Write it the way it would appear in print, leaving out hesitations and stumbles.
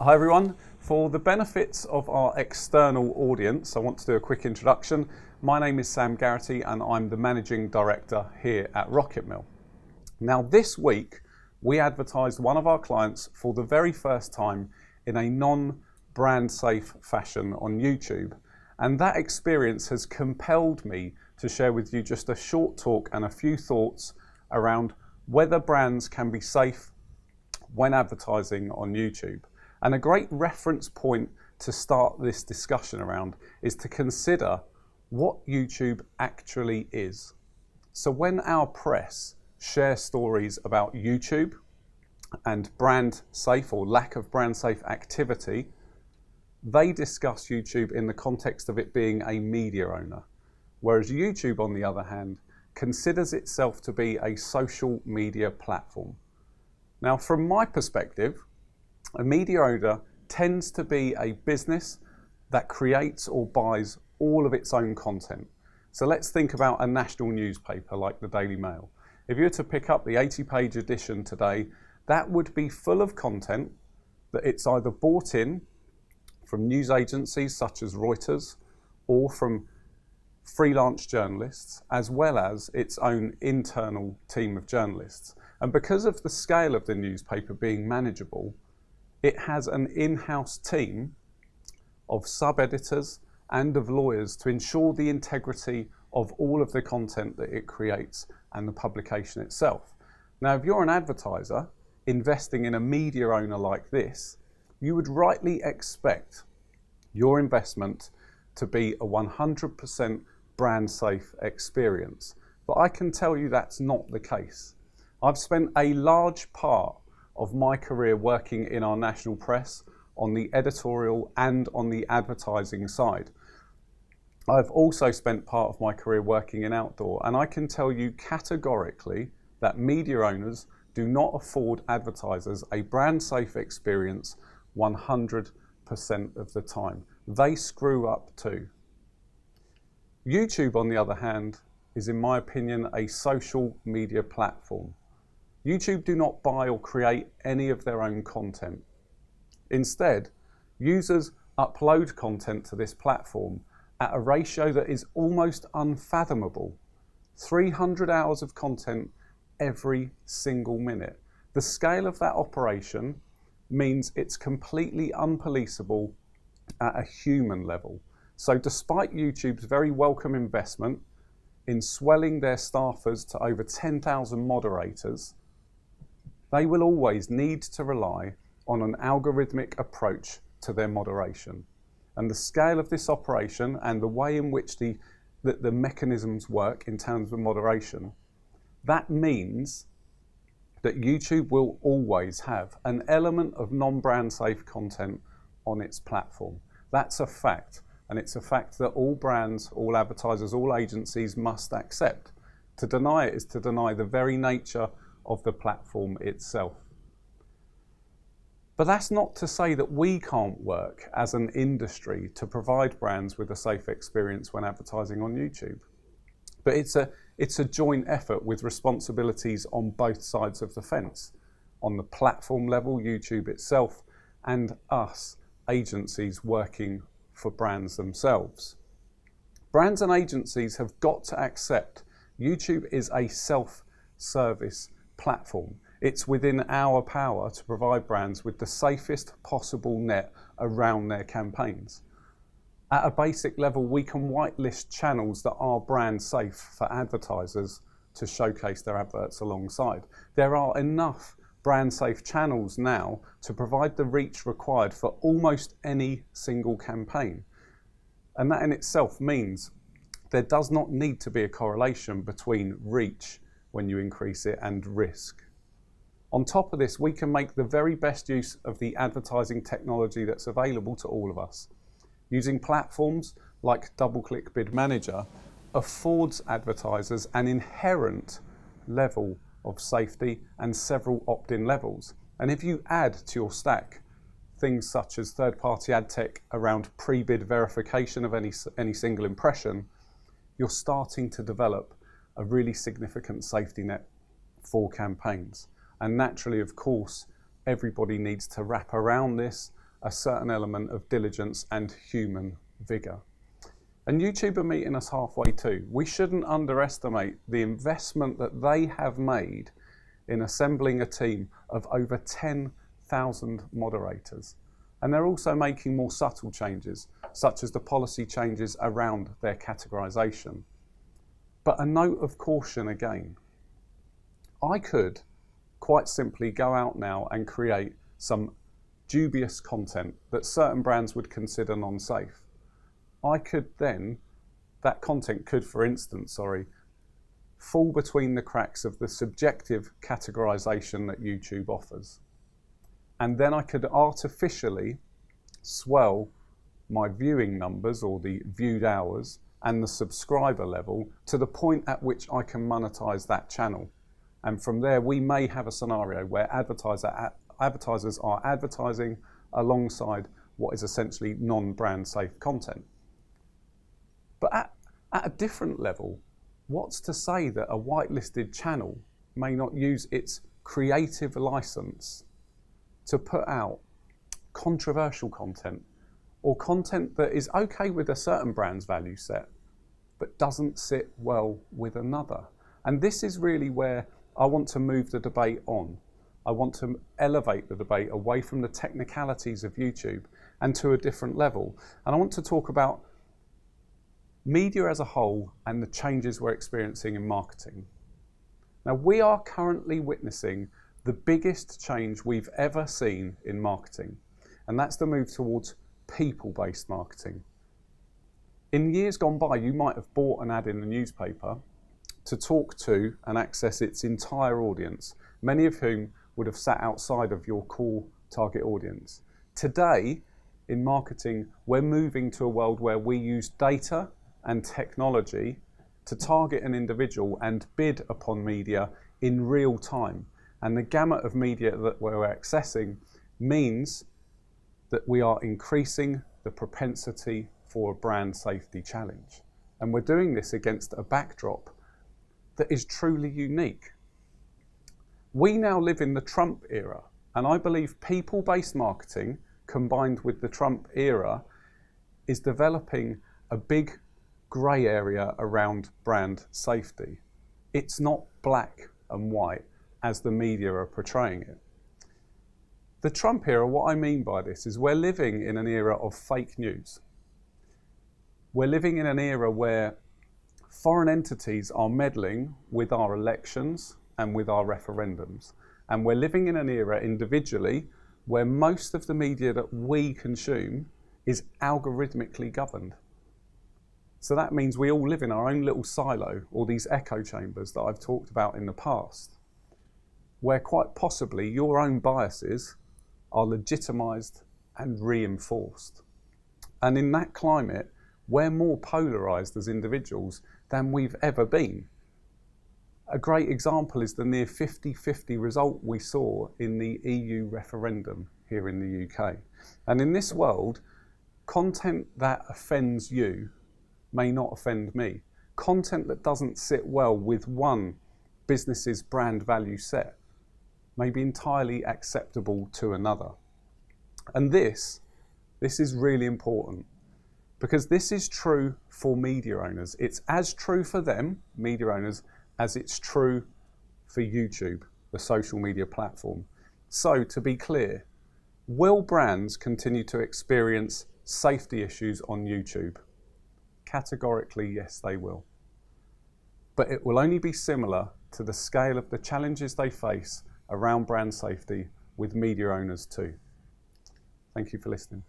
Hi everyone. For the benefits of our external audience, I want to do a quick introduction. My name is Sam Garrity and I'm the Managing Director here at RocketMill. Now this week we advertised one of our clients for the very first time in a non-brand safe fashion on YouTube, and that experience has compelled me to share with you just a short talk and a few thoughts around whether brands can be safe when advertising on YouTube. And a great reference point to start this discussion around is to consider what YouTube actually is. So when our press share stories about YouTube and brand safe or lack of brand safe activity, they discuss YouTube in the context of it being a media owner. Whereas YouTube, on the other hand, considers itself to be a social media platform. Now, from my perspective, a media owner tends to be a business that creates or buys all of its own content. So let's think about a national newspaper like the Daily Mail. If you were to pick up the 80-page edition today, that would be full of content that it's either bought in from news agencies such as Reuters or from freelance journalists, as well as its own internal team of journalists. And because of the scale of the newspaper being manageable, it has an in-house team of sub-editors and of lawyers to ensure the integrity of all of the content that it creates and the publication itself. Now, if you're an advertiser investing in a media owner like this, you would rightly expect your investment to be a 100% brand safe experience. But I can tell you that's not the case. I've spent a large part of my career working in our national press on the editorial and on the advertising side. I've also spent part of my career working in outdoor, and I can tell you categorically that media owners do not afford advertisers a brand safe experience 100% of the time. They screw up too. YouTube, on the other hand, is in my opinion a social media platform. YouTube do not buy or create any of their own content. Instead, users upload content to this platform at a ratio that is almost unfathomable. 300 hours of content every single minute. The scale of that operation means it's completely unpoliceable at a human level. So despite YouTube's very welcome investment in swelling their staffers to over 10,000 moderators, they will always need to rely on an algorithmic approach to their moderation. And the scale of this operation and the way in which the mechanisms work in terms of moderation, that means that YouTube will always have an element of non-brand safe content on its platform. That's a fact, and it's a fact that all brands, all advertisers, all agencies must accept. To deny it is to deny the very nature of the platform itself. But that's not to say that we can't work as an industry to provide brands with a safe experience when advertising on YouTube. But it's a joint effort with responsibilities on both sides of the fence. On the platform level, YouTube itself, and us, agencies working for brands themselves. Brands and agencies have got to accept YouTube is a self-service platform. It's within our power to provide brands with the safest possible net around their campaigns. At a basic level, we can whitelist channels that are brand safe for advertisers to showcase their adverts alongside. There are enough brand safe channels now to provide the reach required for almost any single campaign. And that in itself means there does not need to be a correlation between reach when you increase it and risk. On top of this, we can make the very best use of the advertising technology that's available to all of us. Using platforms like DoubleClick Bid Manager affords advertisers an inherent level of safety and several opt-in levels. And if you add to your stack things such as third-party ad tech around pre-bid verification of any single impression, you're starting to develop a really significant safety net for campaigns. And naturally, of course, everybody needs to wrap around this a certain element of diligence and human vigour. And YouTube are meeting us halfway too. We shouldn't underestimate the investment that they have made in assembling a team of over 10,000 moderators. And they're also making more subtle changes, such as the policy changes around their categorisation. But a note of caution again. I could quite simply go out now and create some dubious content that certain brands would consider non-safe. That content could, for instance, fall between the cracks of the subjective categorisation that YouTube offers. And then I could artificially swell my viewing numbers or the viewed hours and the subscriber level to the point at which I can monetize that channel. And from there, we may have a scenario where advertisers are advertising alongside what is essentially non-brand safe content. But at a different level, what's to say that a whitelisted channel may not use its creative license to put out controversial content or content that is okay with a certain brand's value set, but doesn't sit well with another? And this is really where I want to move the debate on. I want to elevate the debate away from the technicalities of YouTube and to a different level. And I want to talk about media as a whole and the changes we're experiencing in marketing. Now, we are currently witnessing the biggest change we've ever seen in marketing, and that's the move towards people-based marketing. In years gone by, you might have bought an ad in the newspaper to talk to and access its entire audience, many of whom would have sat outside of your core target audience. Today, in marketing, we're moving to a world where we use data and technology to target an individual and bid upon media in real time. And the gamut of media that we're accessing means that we are increasing the propensity for a brand safety challenge. And we're doing this against a backdrop that is truly unique. We now live in the Trump era, and I believe people-based marketing combined with the Trump era is developing a big grey area around brand safety. It's not black and white as the media are portraying it. The Trump era, what I mean by this is we're living in an era of fake news. We're living in an era where foreign entities are meddling with our elections and with our referendums. And we're living in an era individually where most of the media that we consume is algorithmically governed. So that means we all live in our own little silo, or these echo chambers that I've talked about in the past, where quite possibly your own biases are legitimised and reinforced. And in that climate, we're more polarised as individuals than we've ever been. A great example is the near 50-50 result we saw in the EU referendum here in the UK. And in this world, content that offends you may not offend me. Content that doesn't sit well with one business's brand value set may be entirely acceptable to another. And this is really important, because this is true for media owners. It's as true for them, media owners, as it's true for YouTube, the social media platform. So to be clear, will brands continue to experience safety issues on YouTube? Categorically, yes, they will. But it will only be similar to the scale of the challenges they face around brand safety with media owners too. Thank you for listening.